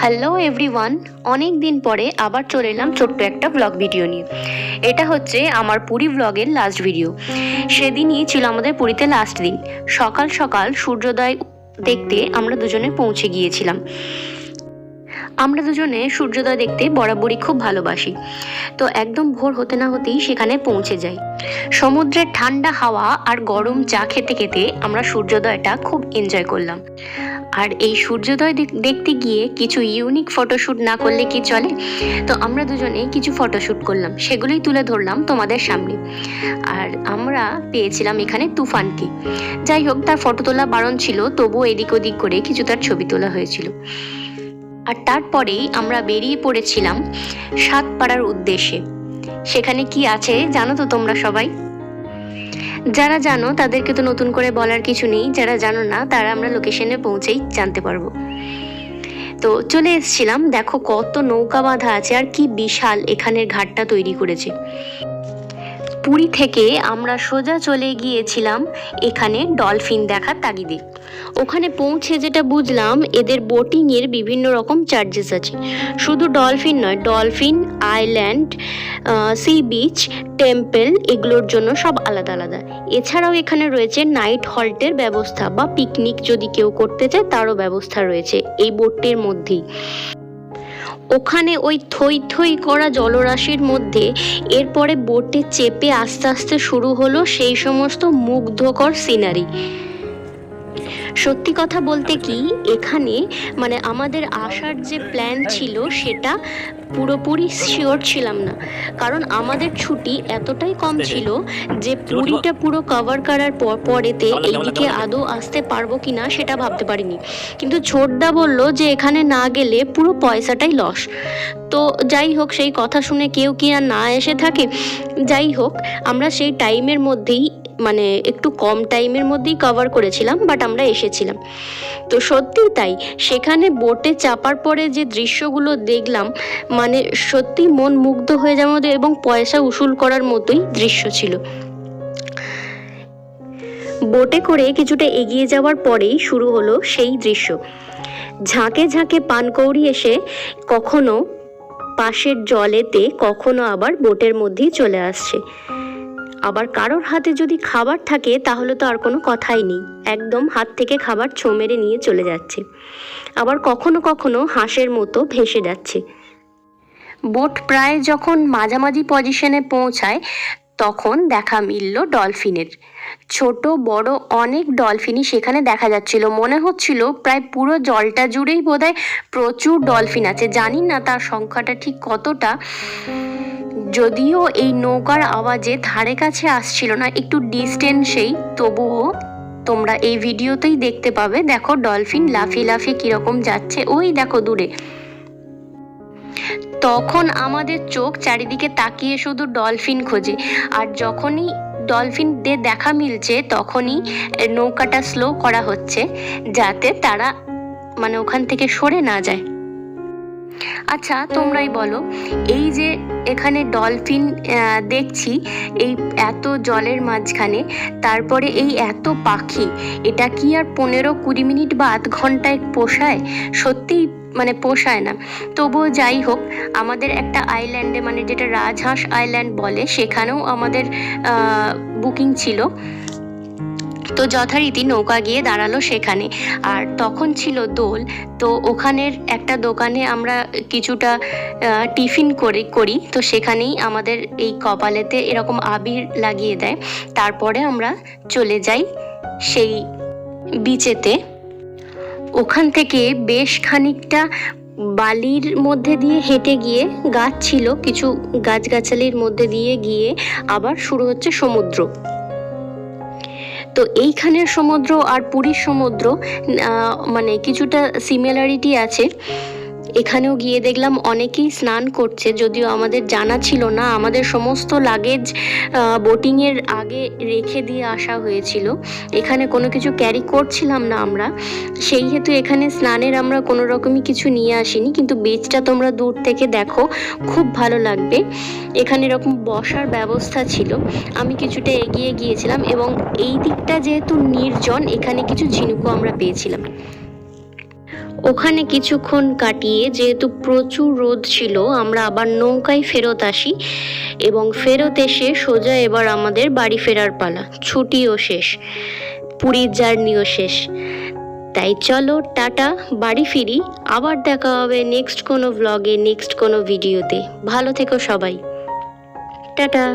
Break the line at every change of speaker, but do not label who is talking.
Hello everyone, অনেক দিন পরে আবার চলে এলাম ছোট্ট একটা ব্লগ ভিডিও নিয়ে। এটা হচ্ছে আমার পুরী ব্লগের লাস্ট ভিডিও। সেদিনই ছিল আমাদের পুরীতে লাস্ট দিন। সকাল সকাল সূর্যোদয় দেখতে আমরা দুজনে পৌঁছে গিয়েছিলাম। আমরা দুজনে সূর্যোদয় দেখতে বরাবরই খুব ভালোবাসি। তো একদম ভোর হতে না হতেই সেখানে পৌঁছে যাই। সমুদ্রের ঠান্ডা হাওয়া আর গরম চা খেতে খেতে আমরা সূর্যোদয়টা খুব এনজয় করলাম। আর এই সূর্যোদয় দেখতে গিয়ে কিছু ইউনিক ফটোশ্যুট না করলে কি চলে? তো আমরা দুজনে কিছু ফটোশ্যুট করলাম, সেগুলোই তুলে ধরলাম তোমাদের সামনে। আর আমরা পেয়েছিলাম এখানে তুফানকে। যাই হোক, তার ফটো তোলা বারণ ছিল, তবুও এদিক ওদিক করে কিছু তার ছবি তোলা হয়েছিল। আর তারপরেই আমরা বেরিয়ে পড়েছিলাম সাতপাড়ার উদ্দেশ্যে। সেখানে কি আছে জানো তো তোমরা সবাই? যারা জানো তাদেরকে তো নতুন করে বলার কিছু নেই, যারা জানো না তারা আমরা লোকেশনে পৌঁছেই জানতে পারবো। তো চলে এসেছিলাম, দেখো কত নৌকা বাঁধা আছে আর কি বিশাল এখানের ঘাটটা তৈরি করেছে। পুরী থেকে আমরা সোজা চলে গিয়েছিলাম এখানে ডলফিন দেখার তাগিদে। ওখানে পৌঁছে যেটা বুঝলাম, এদের বোটিংয়ের বিভিন্ন রকম চার্জেস আছে। শুধু ডলফিন নয়, dolphin, island, sea beach, temple, এগুলোর জন্য সব আলাদা আলাদা। এছাড়াও এখানে রয়েছে নাইট হল্টের ব্যবস্থা, বা পিকনিক যদি কেউ করতে চায় তারও ব্যবস্থা রয়েছে এই বোটটির মধ্যেই। ওখানে ওই থই থই করা জলরাশির মধ্যে এরপরে বোটে চেপে আস্তে আস্তে শুরু হলো সেই সমস্ত মুগ্ধকর সিনারি। সত্যি কথা বলতে কি, এখানে মানে আমাদের আসার যে প্ল্যান ছিল সেটা পুরোপুরি শিওর ছিলাম না, কারণ আমাদের ছুটি এতটাই কম ছিল যে পুরীটা পুরো কভার করার পরেতে এইদিকে আদৌ আসতে পারবো কি না সেটা ভাবতে পারিনি। কিন্তু ছোটদা বলল যে এখানে না গেলে পুরো পয়সাটাই লস। তো যাই হোক, সেই কথা শুনে কেউ কি আর না এসে থাকে। যাই হোক, আমরা সেই টাইমের মধ্যেই মানে একটু কম টাইমের মধ্যেই কভার করেছিলাম, বাট আমরা এসেছিলাম। তো সত্যিই তাই, সেখানে বোটে চাপার পরে যে দৃশ্যগুলো দেখলাম, মানে সত্যি মন মুগ্ধ হয়ে যাওয়ার মতো এবং পয়সা উসুল করার মতোই দৃশ্য ছিল। বোটে করে কিছুটা এগিয়ে যাওয়ার পরেই শুরু হলো সেই দৃশ্য। ঝাঁকে ঝাঁকে পানকৌড়ি এসে কখনো পাশের জলেতে, কখনো আবার বোটের মধ্যেই চলে আসছে। আবার কারোর হাতে যদি খাবার থাকে তাহলে তো আর কোনো কথাই নেই, একদম হাত থেকে খাবার ছো মেরে নিয়ে চলে যাচ্ছে। আবার কখনো কখনো হাঁসের মতো ভেসে যাচ্ছে। বোট প্রায় যখন মাঝামাঝি পজিশনে পৌঁছায় তখন দেখা মিলল ডলফিনের। ছোট বড় অনেক ডলফিনই সেখানে দেখা যাচ্ছিল। মনে হচ্ছিল প্রায় পুরো জলটা জুড়েই বোধহয় প্রচুর ডলফিন আছে। জানি না তার সংখ্যাটা ঠিক কতটা, যদিও এই নৌকার আওয়াজে ধারে কাছে আসছিল না, একটু ডিস্টেন্সেই, তবুও তোমরা এই ভিডিওতেই দেখতে পাবে। দেখো ডলফিন লাফিয়ে লাফিয়ে কিরকম যাচ্ছে, ওই দেখো দূরে। তখন আমাদের চোখ চারিদিকে তাকিয়ে শুধু ডলফিন খোঁজে। আর যখনই ডলফিনদের দেখা মিলছে তখনই নৌকাটা স্লো করা হচ্ছে, যাতে তারা মানে ওখান থেকে সরে না যায়। আচ্ছা তোমরাই বলো, এই যে এখানে ডলফিন দেখছি এই এত জলের মাঝখানে, তারপরে এই এত পাখি, এটা কি আর 15-20 মিনিট বা আধ ঘন্টায় পোষায়? সত্যিই মানে পোষায় না। তবুও যাই হোক, আমাদের একটা আইল্যান্ডে, মানে যেটা রাজহাঁস আইল্যান্ড বলে, সেখানেও আমাদের বুকিং ছিল। তো যথারীতি নৌকা গিয়ে দাঁড়ালো সেখানে, আর তখন ছিল দোল। তো ওখানের একটা দোকানে আমরা কিছুটা টিফিন করি। তো সেখানেই আমাদের এই কপালেতে এরকম আবির লাগিয়ে দেয়। তারপরে আমরা চলে যাই সেই বিচেতে। ওখান থেকে বেশ খানিকটা বালির মধ্যে দিয়ে হেঁটে গিয়ে, গাছ ছিল কিছু, গাছগাছালির মধ্যে দিয়ে গিয়ে আবার শুরু হচ্ছে সমুদ্র। তো এইখানের সমুদ্র আর পুরীর সমুদ্র মানে কিছুটা সিমিলারিটি আছে। এখানেও গিয়ে দেখলাম অনেকেই স্নান করছে, যদিও আমাদের জানা ছিল না। আমাদের সমস্ত লাগেজ বোটিংয়ের আগে রেখে দিয়ে আসা হয়েছিল, এখানে কোনো কিছু ক্যারি করছিলাম না আমরা, সেই হেতু এখানে স্নানের আমরা কোনো রকমই কিছু নিয়ে আসিনি। কিন্তু বিচটা তোমরা দূর থেকে দেখো, খুব ভালো লাগবে। এখানে এরকম বসার ব্যবস্থা ছিল। আমি কিছুটা এগিয়ে গিয়েছিলাম এবং এই দিকটা যেহেতু নির্জন, এখানে কিছু ঝিনুকও আমরা পেয়েছিলাম। ওখানে কিছুক্ষণ কাটিয়ে যেহেতু প্রচুর রোদ ছিল আমরা আবার নৌকায় ফেরত আসি এবং ফেরত এসে সোজা এবার আমাদের বাড়ি ফেরার পালা। ছুটিও শেষ, পুরীর জার্নিও শেষ। তাই চলো টাটা, বাড়ি ফিরি। আবার দেখা হবে নেক্সট কোনো ব্লগে, নেক্সট কোনো ভিডিওতে। ভালো থেকো সবাই, টাটা।